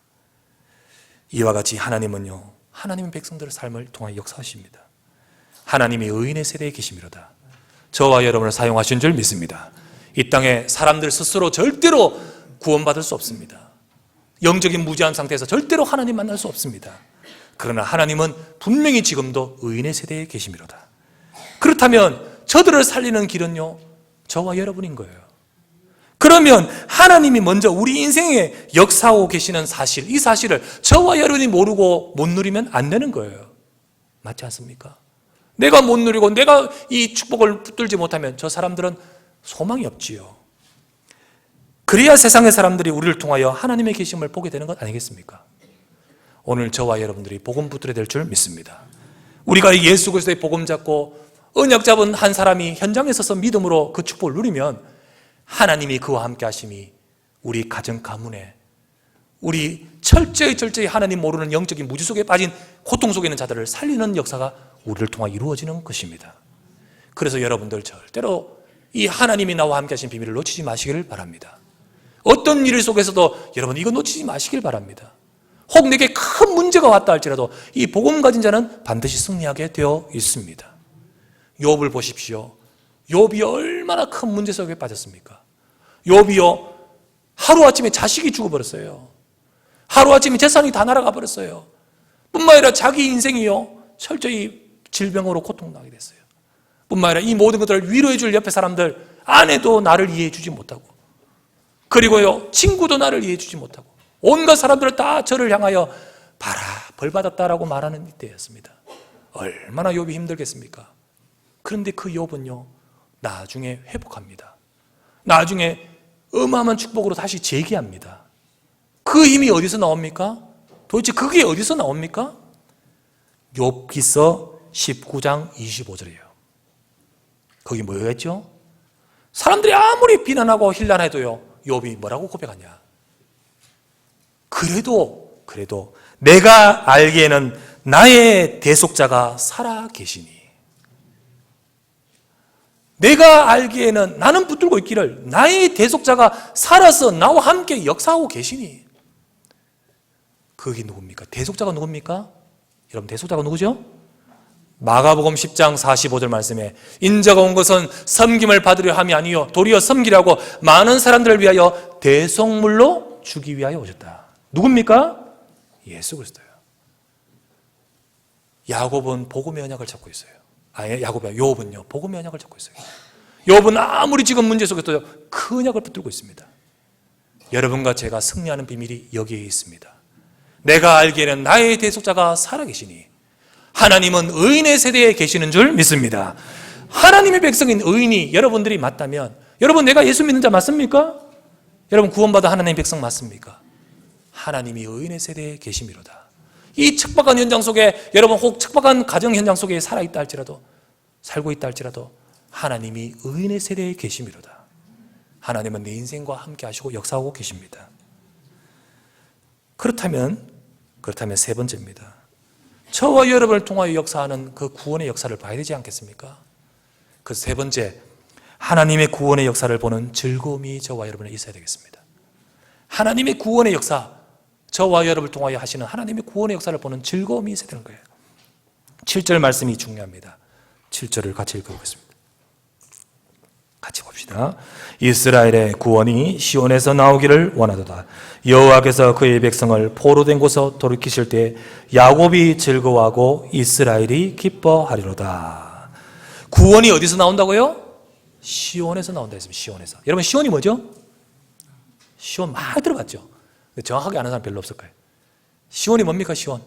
이와 같이 하나님은요, 하나님의 백성들의 삶을 통해 역사하십니다. 하나님이 의인의 세대에 계심이로다. 저와 여러분을 사용하신 줄 믿습니다. 이 땅에 사람들 스스로 절대로 구원받을 수 없습니다. 영적인 무지한 상태에서 절대로 하나님 만날 수 없습니다. 그러나 하나님은 분명히 지금도 의인의 세대에 계심이로다. 그렇다면 저들을 살리는 길은요, 저와 여러분인 거예요. 그러면 하나님이 먼저 우리 인생에 역사하고 계시는 사실, 이 사실을 저와 여러분이 모르고 못 누리면 안 되는 거예요. 맞지 않습니까? 내가 못 누리고 내가 이 축복을 붙들지 못하면 저 사람들은 소망이 없지요. 그래야 세상의 사람들이 우리를 통하여 하나님의 계심을 보게 되는 것 아니겠습니까? 오늘 저와 여러분들이 복음 붙들어야 될 줄 믿습니다. 우리가 예수 그리스도의 복음 잡고 언약 잡은 한 사람이 현장에 서서 믿음으로 그 축복을 누리면 하나님이 그와 함께 하심이 우리 가정 가문에, 우리 철저히 하나님 모르는 영적인 무지 속에 빠진 고통 속에 있는 자들을 살리는 역사가 우리를 통해 이루어지는 것입니다. 그래서 여러분들 절대로 이 하나님이 나와 함께 하신 비밀을 놓치지 마시기를 바랍니다. 어떤 일 속에서도 여러분 이거 놓치지 마시길 바랍니다. 혹 내게 큰 문제가 왔다 할지라도 이 복음 가진 자는 반드시 승리하게 되어 있습니다. 욥을 보십시오. 욥이 얼마나 큰 문제 속에 빠졌습니까? 욥이요, 하루아침에 자식이 죽어버렸어요. 하루아침에 재산이 다 날아가 버렸어요. 뿐만 아니라 자기 인생이요, 철저히 질병으로 고통나게 됐어요. 뿐만 아니라 이 모든 것들을 위로해 줄 옆에 사람들, 아내도 나를 이해해 주지 못하고, 그리고요, 친구도 나를 이해해 주지 못하고, 온갖 사람들을 다 저를 향하여 봐라, 벌 받았다라고 말하는 이때였습니다. 얼마나 욥이 힘들겠습니까? 그런데 그 욥은요, 나중에 회복합니다. 나중에 어마어마한 축복으로 다시 재기합니다. 그 힘이 어디서 나옵니까? 도대체 그게 어디서 나옵니까? 욥기서 19장 25절이에요. 거기 뭐였죠? 사람들이 아무리 비난하고 힐난해도요, 욥이 뭐라고 고백하냐? 그래도 내가 알기에는 나의 대속자가 살아 계시니, 내가 알기에는 나는 붙들고 있기를 나의 대속자가 살아서 나와 함께 역사하고 계시니. 그게 누굽니까? 대속자가 누굽니까? 여러분, 대속자가 누구죠? 마가복음 10장 45절 말씀에 인자가 온 것은 섬김을 받으려 함이 아니요 도리어 섬기라고 많은 사람들을 위하여 대속물로 주기 위하여 오셨다. 누굽니까? 예수 그리스도예요. 야곱은 복음의 언약을 잡고 있어요. 욥은요, 복음의 언약을 잡고 있어요. 욥은 아무리 지금 문제 속에도 그 언약을 붙들고 있습니다. 여러분과 제가 승리하는 비밀이 여기에 있습니다. 내가 알기에는 나의 대속자가 살아계시니, 하나님은 의인의 세대에 계시는 줄 믿습니다. 하나님의 백성인 의인이 여러분들이 맞다면, 여러분 내가 예수 믿는 자 맞습니까? 여러분 구원받아 하나님의 백성 맞습니까? 하나님이 의인의 세대에 계심이로다. 이 척박한 현장 속에, 여러분 혹 척박한 가정 현장 속에 살아있다 할지라도, 살고 있다 할지라도 하나님이 의인의 세대에 계심이로다. 하나님은 내 인생과 함께 하시고 역사하고 계십니다. 그렇다면 세 번째입니다. 저와 여러분을 통하여 역사하는 그 구원의 역사를 봐야 되지 않겠습니까? 그 세 번째, 하나님의 구원의 역사를 보는 즐거움이 저와 여러분에 있어야 되겠습니다. 하나님의 구원의 역사, 저와 여러분을 통하여 하시는 하나님의 구원의 역사를 보는 즐거움이 있어야 되는 거예요. 7절 말씀이 중요합니다. 7절을 같이 읽어보겠습니다. 같이 봅시다. 이스라엘의 구원이 시온에서 나오기를 원하도다. 여호와께서 그의 백성을 포로된 곳에서 돌이키실 때 야곱이 즐거워하고 이스라엘이 기뻐하리로다. 구원이 어디서 나온다고요? 시온에서 나온다 했습니다. 시온에서. 여러분 시온이 뭐죠? 시온 많이 들어봤죠? 정확하게 아는 사람 별로 없을 거예요. 시온이 뭡니까? 시온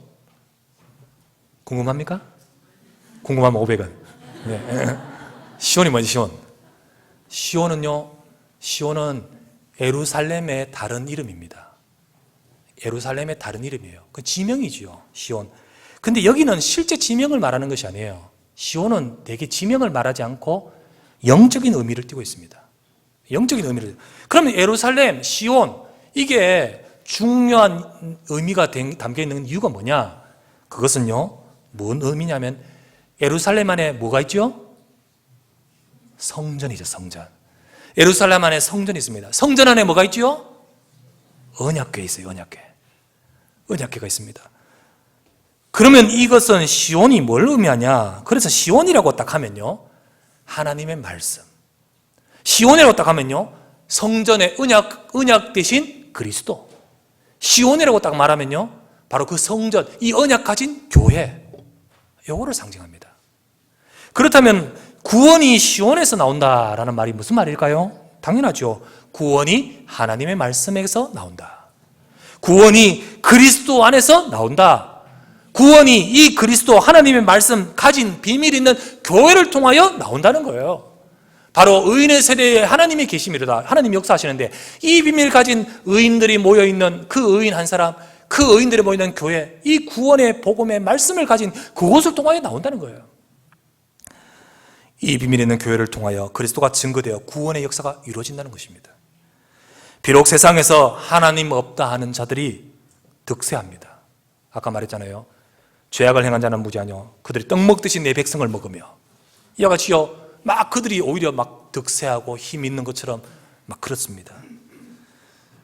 궁금합니까? 궁금하면 500원. 네. 시온이 뭐지? 시온은 예루살렘의 다른 이름입니다. 예루살렘의 다른 이름이에요. 그 지명이지요, 시온. 근데 여기는 실제 지명을 말하는 것이 아니에요. 시온은 대개 지명을 말하지 않고 영적인 의미를 띠고 있습니다. 영적인 의미를. 그러면 예루살렘, 시온, 이게 중요한 의미가 담겨 있는 이유가 뭐냐? 그것은요, 뭔 의미냐면 예루살렘 안에 뭐가 있죠? 성전이죠, 성전. 예루살렘 안에 성전이 있습니다. 성전 안에 뭐가 있죠? 언약궤 있어요, 언약궤. 언약궤가 있습니다. 그러면 이것은 시온이 뭘 의미하냐? 그래서 시온이라고 딱 하면요, 하나님의 말씀. 시온이라고 딱 하면요, 성전의 언약 대신 그리스도. 시온이라고 딱 말하면요, 바로 그 성전, 이 언약 가진 교회, 요거를 상징합니다. 그렇다면 구원이 시온에서 나온다라는 말이 무슨 말일까요? 당연하죠. 구원이 하나님의 말씀에서 나온다. 구원이 그리스도 안에서 나온다. 구원이 이 그리스도 하나님의 말씀 가진 비밀 있는 교회를 통하여 나온다는 거예요. 바로 의인의 세대에 하나님이 계심이로다. 하나님이 역사하시는데 이 비밀 가진 의인들이 모여있는 그 의인 한 사람, 그 의인들이 모여있는 교회, 이 구원의 복음의 말씀을 가진 그곳을 통하여 나온다는 거예요. 이 비밀 있는 교회를 통하여 그리스도가 증거되어 구원의 역사가 이루어진다는 것입니다. 비록 세상에서 하나님 없다 하는 자들이 득세합니다. 아까 말했잖아요. 죄악을 행한 자는 무지하뇨 그들이 떡 먹듯이 내 백성을 먹으며, 이와 같이요 막 그들이 오히려 막 득세하고 힘 있는 것처럼 막 그렇습니다.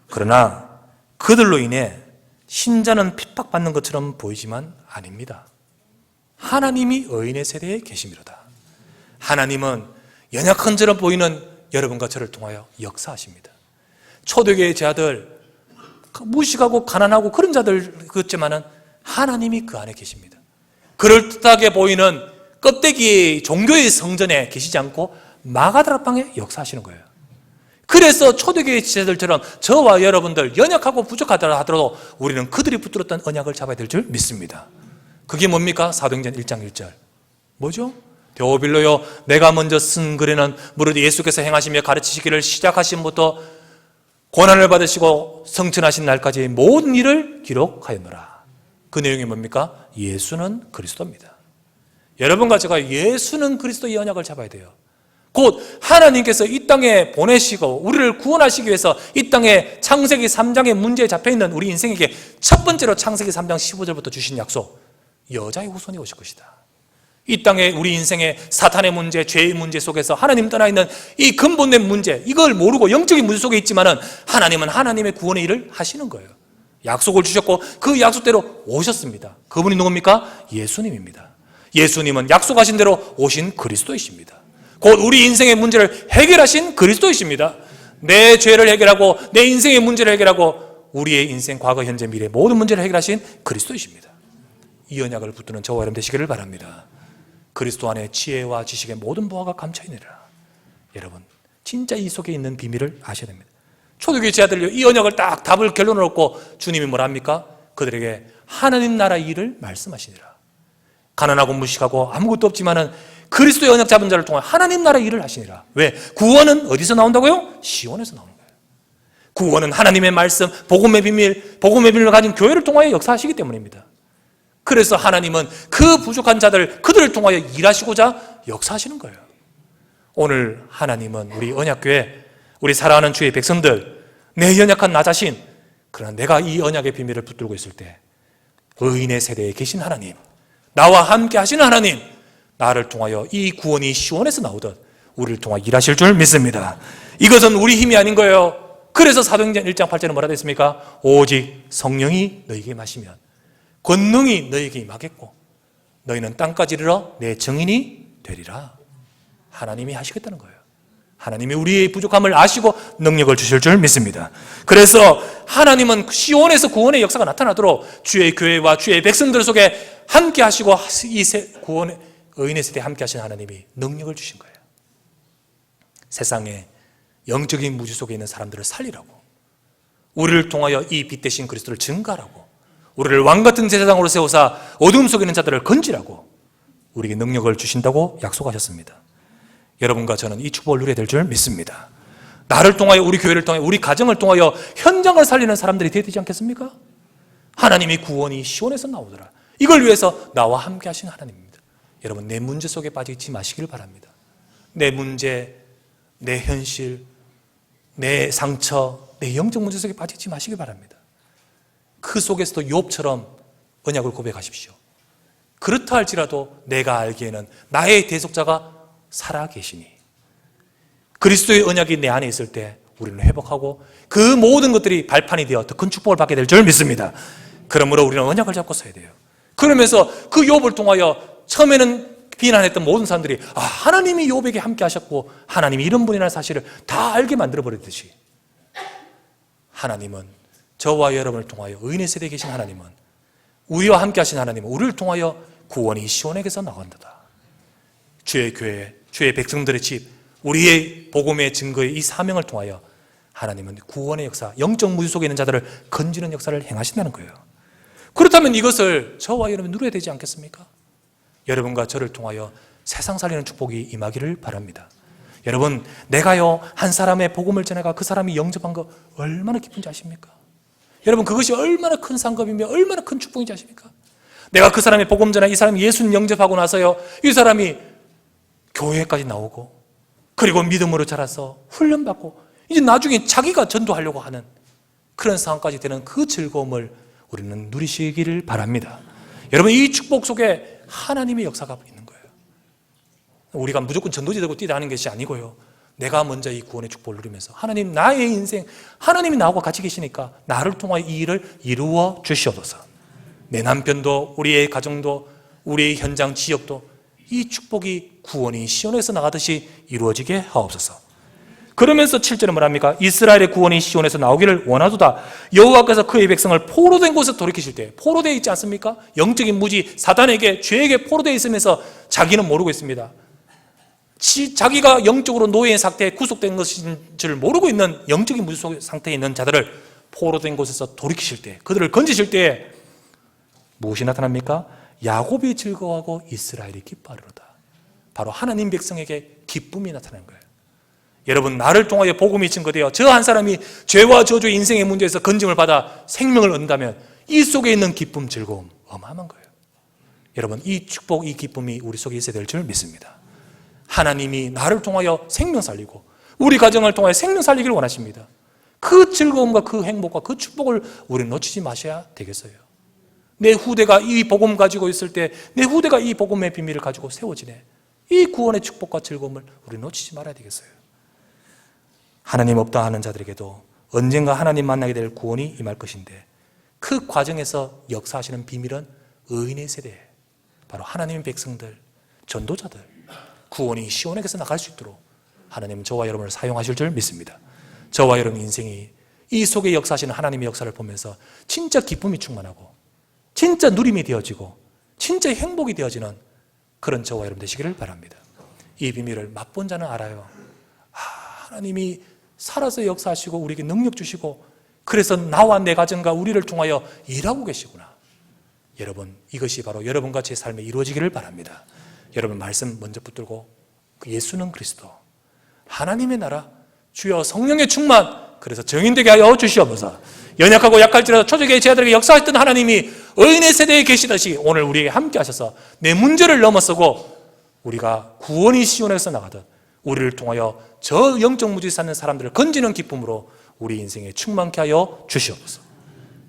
그러나 그들로 인해 신자는 핍박받는 것처럼 보이지만 아닙니다. 하나님이 의인의 세대에 계심이로다. 하나님은 연약한 처럼 보이는 여러분과 저를 통하여 역사하십니다. 초대교회의 자들, 무식하고 가난하고 그런 자들 그렇지만은 하나님이 그 안에 계십니다. 그럴듯하게 보이는 껍데기 종교의 성전에 계시지 않고 마가다락방에 역사하시는 거예요. 그래서 초대교회의 지체들처럼 저와 여러분들 연약하고 부족하더라 하더라도 우리는 그들이 붙들었던 언약을 잡아야 될 줄 믿습니다. 그게 뭡니까? 사도행전 1장 1절 뭐죠? 데오빌로요, 내가 먼저 쓴 글에는 무릇 예수께서 행하시며 가르치시기를 시작하신부터 고난을 받으시고 성천하신 날까지 모든 일을 기록하였노라. 그 내용이 뭡니까? 예수는 그리스도입니다. 여러분과 제가 예수는 그리스도의 언약을 잡아야 돼요. 곧 하나님께서 이 땅에 보내시고 우리를 구원하시기 위해서 이 땅에 창세기 3장의 문제에 잡혀있는 우리 인생에게 첫 번째로 창세기 3장 15절부터 주신 약속, 여자의 후손이 오실 것이다. 이 땅에 우리 인생의 사탄의 문제, 죄의 문제 속에서 하나님 떠나 있는 이 근본된 문제, 이걸 모르고 영적인 문제 속에 있지만은 하나님은 하나님의 구원의 일을 하시는 거예요. 약속을 주셨고 그 약속대로 오셨습니다. 그분이 누굽니까? 예수님입니다. 예수님은 약속하신 대로 오신 그리스도이십니다. 곧 우리 인생의 문제를 해결하신 그리스도이십니다. 내 죄를 해결하고 내 인생의 문제를 해결하고 우리의 인생 과거, 현재, 미래 모든 문제를 해결하신 그리스도이십니다. 이 언약을 붙드는 저와 여러분 되시기를 바랍니다. 그리스도 안에 지혜와 지식의 모든 보화가 감춰있느니라. 여러분 진짜 이 속에 있는 비밀을 아셔야 됩니다. 초대교회 제자들요 이 언약을 딱 답을 결론을 얻고 주님이 뭐라 합니까? 그들에게 하나님 나라 일을 말씀하시니라. 가난하고 무식하고 아무것도 없지만은 그리스도의 언약 잡은 자를 통해 하나님 나라 일을 하시니라. 왜? 구원은 어디서 나온다고요? 시온에서 나오는 거예요. 구원은 하나님의 말씀, 복음의 비밀을 가진 교회를 통하여 역사하시기 때문입니다. 그래서 하나님은 그 부족한 자들, 그들을 통하여 일하시고자 역사하시는 거예요. 오늘 하나님은 우리 언약교회, 우리 사랑하는 주의 백성들, 내 연약한 나 자신, 그러나 내가 이 언약의 비밀을 붙들고 있을 때 의인의 세대에 계신 하나님, 나와 함께 하시는 하나님, 나를 통하여 이 구원이 시온에서 나오듯 우리를 통하여 일하실 줄 믿습니다. 이것은 우리 힘이 아닌 거예요. 그래서 사도행전 1장 8절에 뭐라 됐습니까? 오직 성령이 너희에게 마시면 권능이 너희에게 임하겠고 너희는 땅까지 이르러 내 증인이 되리라. 하나님이 하시겠다는 거예요. 하나님이 우리의 부족함을 아시고 능력을 주실 줄 믿습니다. 그래서 하나님은 시온에서 구원의 역사가 나타나도록 주의 교회와 주의 백성들 속에 함께 하시고 이 구원의 의인의 세대에 함께 하신 하나님이 능력을 주신 거예요. 세상에 영적인 무지 속에 있는 사람들을 살리라고, 우리를 통하여 이 빛 대신 그리스도를 증거하라고, 우리를 왕같은 제사장으로 세우사 어둠 속에 있는 자들을 건지라고 우리에게 능력을 주신다고 약속하셨습니다. 여러분과 저는 이 축복을 누려야 될 줄 믿습니다. 나를 통하여, 우리 교회를 통하여, 우리 가정을 통하여 현장을 살리는 사람들이 되지 않겠습니까? 하나님이 구원이 시온에서 나오더라. 이걸 위해서 나와 함께 하신 하나님입니다. 여러분, 내 문제 속에 빠지지 마시길 바랍니다. 내 문제, 내 현실, 내 상처, 내 영적 문제 속에 빠지지 마시길 바랍니다. 그 속에서도 욥처럼 언약을 고백하십시오. 그렇다 할지라도 내가 알기에는 나의 대속자가 살아계시니, 그리스도의 언약이 내 안에 있을 때 우리는 회복하고 그 모든 것들이 발판이 되어 더 큰 축복을 받게 될 줄 믿습니다. 그러므로 우리는 언약을 잡고 서야 돼요. 그러면서 그 욥을 통하여 처음에는 비난했던 모든 사람들이 하나님이 욥에게 함께 하셨고 하나님이 이런 분이라는 사실을 다 알게 만들어버리듯이, 하나님은 저와 여러분을 통하여, 의인의 세대에 계신 하나님은, 우리와 함께 하신 하나님은 우리를 통하여 구원이 시온에게서 나간다. 주의 교회, 주의 백성들의 집, 우리의 복음의 증거의 이 사명을 통하여 하나님은 구원의 역사, 영적 무지 속에 있는 자들을 건지는 역사를 행하신다는 거예요. 그렇다면 이것을 저와 여러분 누려야 되지 않겠습니까? 여러분과 저를 통하여 세상 살리는 축복이 임하기를 바랍니다. 여러분, 내가요 한 사람의 복음을 전해가 그 사람이 영접한 거 얼마나 기쁜지 아십니까? 여러분, 그것이 얼마나 큰 상급이며 얼마나 큰 축복인지 아십니까? 내가 그 사람의 복음 전해 이 사람이 예수님 영접하고 나서요 이 사람이 교회까지 나오고 그리고 믿음으로 자라서 훈련받고 이제 나중에 자기가 전도하려고 하는 그런 상황까지 되는 그 즐거움을 우리는 누리시기를 바랍니다. 여러분, 이 축복 속에 하나님의 역사가 있는 거예요. 우리가 무조건 전도지 되고 뛰다는 것이 아니고요, 내가 먼저 이 구원의 축복을 누리면서 하나님, 나의 인생, 하나님이 나하고 같이 계시니까 나를 통하여 이 일을 이루어 주시옵소서. 내 남편도, 우리의 가정도, 우리의 현장 지역도 이 축복이 구원이 시온에서 나가듯이 이루어지게 하옵소서. 그러면서 7절에 뭐랍니까? 이스라엘의 구원이 시온에서 나오기를 원하도다. 여호와께서 그의 백성을 포로된 곳에 돌이키실 때, 포로되어 있지 않습니까? 영적인 무지, 사단에게, 죄에게 포로되어 있으면서 자기는 모르고 있습니다. 자기가 영적으로 노예의 상태에 구속된 것인 줄 모르고 있는 영적인 무지 속 상태에 있는 자들을 포로된 곳에서 돌이키실 때, 그들을 건지실 때 무엇이 나타납니까? 야곱이 즐거워하고 이스라엘이 기뻐하리로다. 바로 하나님 백성에게 기쁨이 나타나는 거예요. 여러분, 나를 통하여 복음이 증거되어 저 한 사람이 죄와 저주의 인생의 문제에서 건짐을 받아 생명을 얻는다면 이 속에 있는 기쁨, 즐거움 어마어마한 거예요. 여러분, 이 축복, 이 기쁨이 우리 속에 있어야 될 줄 믿습니다. 하나님이 나를 통하여 생명 살리고 우리 가정을 통하여 생명 살리기를 원하십니다. 그 즐거움과 그 행복과 그 축복을 우리는 놓치지 마셔야 되겠어요. 내 후대가 이 복음 가지고 있을 때 내 후대가 이 복음의 비밀을 가지고 세워지네. 이 구원의 축복과 즐거움을 우리 놓치지 말아야 되겠어요. 하나님 없다 하는 자들에게도 언젠가 하나님 만나게 될 구원이 임할 것인데 그 과정에서 역사하시는 비밀은 의인의 세대, 바로 하나님의 백성들, 전도자들, 구원이 시온에게서 나갈 수 있도록 하나님은 저와 여러분을 사용하실 줄 믿습니다. 저와 여러분 인생이 이 속에 역사하시는 하나님의 역사를 보면서 진짜 기쁨이 충만하고 진짜 누림이 되어지고 진짜 행복이 되어지는 그런 저와 여러분 되시기를 바랍니다. 이 비밀을 맛본 자는 알아요. 하나님이 살아서 역사하시고 우리에게 능력 주시고 그래서 나와 내 가정과 우리를 통하여 일하고 계시구나. 여러분, 이것이 바로 여러분과 제 삶에 이루어지기를 바랍니다. 여러분, 말씀 먼저 붙들고 그 예수는 그리스도, 하나님의 나라, 주여 성령의 충만, 그래서 정인되게 하여 주시옵소서. 연약하고 약할지라도 초대교회 제자들에게 역사했던 하나님이 의인의 세대에 계시듯이 오늘 우리에게 함께 하셔서 내 문제를 넘어서고 우리가 구원이 시온에서 나가듯 우리를 통하여 저 영적 무지 사는 사람들을 건지는 기쁨으로 우리 인생에 충만케 하여 주시옵소서.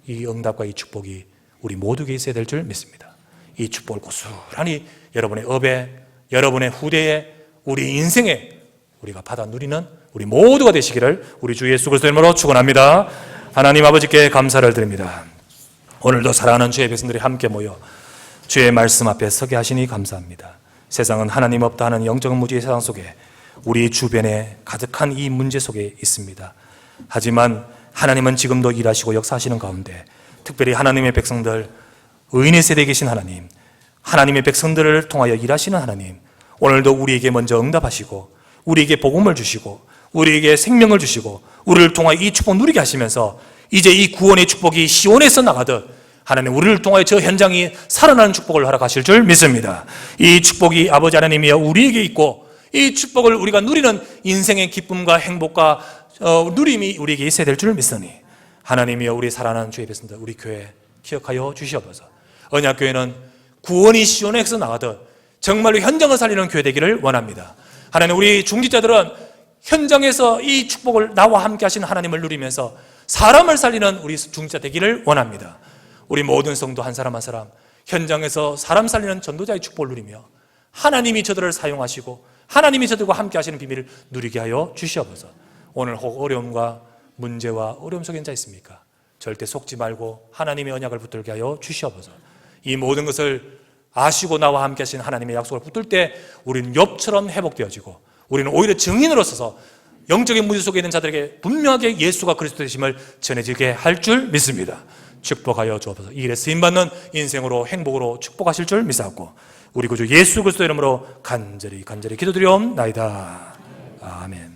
이 응답과 이 축복이 우리 모두에게 있어야 될 줄 믿습니다. 이 축복을 고스란히 여러분의 업에, 여러분의 후대에, 우리 인생에 우리가 받아 누리는 우리 모두가 되시기를 우리 주 예수 그리스도의 이름으로 축원합니다. 하나님 아버지께 감사를 드립니다. 오늘도 사랑하는 주의 백성들이 함께 모여 주의 말씀 앞에 서게 하시니 감사합니다. 세상은 하나님 없다 하는 영적 무지의 세상 속에 우리 주변에 가득한 이 문제 속에 있습니다. 하지만 하나님은 지금도 일하시고 역사하시는 가운데 특별히 하나님의 백성들, 의인의 세대에 계신 하나님, 하나님의 백성들을 통하여 일하시는 하나님, 오늘도 우리에게 먼저 응답하시고 우리에게 복음을 주시고 우리에게 생명을 주시고 우리를 통하여 이 축복 누리게 하시면서 이제 이 구원의 축복이 시온에서 나가듯 하나님 우리를 통하여 저 현장이 살아나는 축복을 허락하실 줄 믿습니다. 이 축복이 아버지 하나님이여 우리에게 있고 이 축복을 우리가 누리는 인생의 기쁨과 행복과 누림이 우리에게 있어야 될 줄 믿으니 하나님이여 우리 사랑하는 주의 백성들, 우리 교회 기억하여 주시옵소서. 언약교회는 구원이 시온에서 나가듯 정말로 현장을 살리는 교회 되기를 원합니다. 하나님, 우리 중직자들은 현장에서 이 축복을 나와 함께 하시는 하나님을 누리면서 사람을 살리는 우리 중직자 되기를 원합니다. 우리 모든 성도 한 사람 한 사람 현장에서 사람 살리는 전도자의 축복을 누리며 하나님이 저들을 사용하시고 하나님이 저들과 함께 하시는 비밀을 누리게 하여 주시옵소서. 오늘 혹 어려움과 문제와 어려움 속에 앉아 있습니까? 절대 속지 말고 하나님의 언약을 붙들게 하여 주시옵소서. 이 모든 것을 아시고 나와 함께 하신 하나님의 약속을 붙들 때 우리는 욥처럼 회복되어지고 우리는 오히려 증인으로 서서 영적인 무지 속에 있는 자들에게 분명하게 예수가 그리스도 되심을 전해지게 할 줄 믿습니다. 축복하여 주옵소서. 이 일에 쓰임받는 인생으로 행복으로 축복하실 줄 믿사옵고 우리 구주 예수 그리스도 이름으로 간절히 기도드리옵나이다. 아멘.